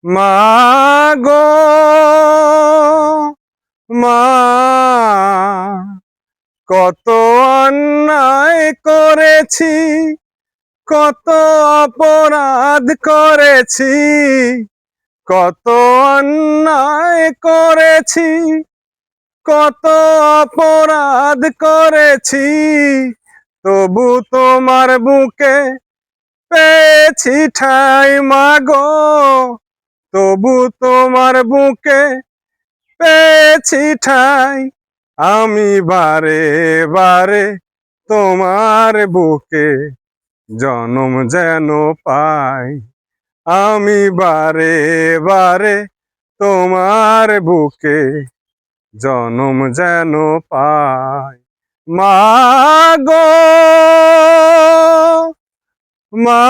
মাগো মা, কত অন্যায় করেছি, কত অপরাধ করেছি, কত অন্যায় করেছি, কত অপরাধ করেছি, তবু তোমার বুকে পেয়েছি ঠাঁই মাগো, তবু তোমার বুকে পেয়েছি ঠাঁই। আমি বারে বারে তোমার বুকে জনম যেন পাই, আমি বারে বারে তোমার বুকে জনম যেন পাই। মাগো মা।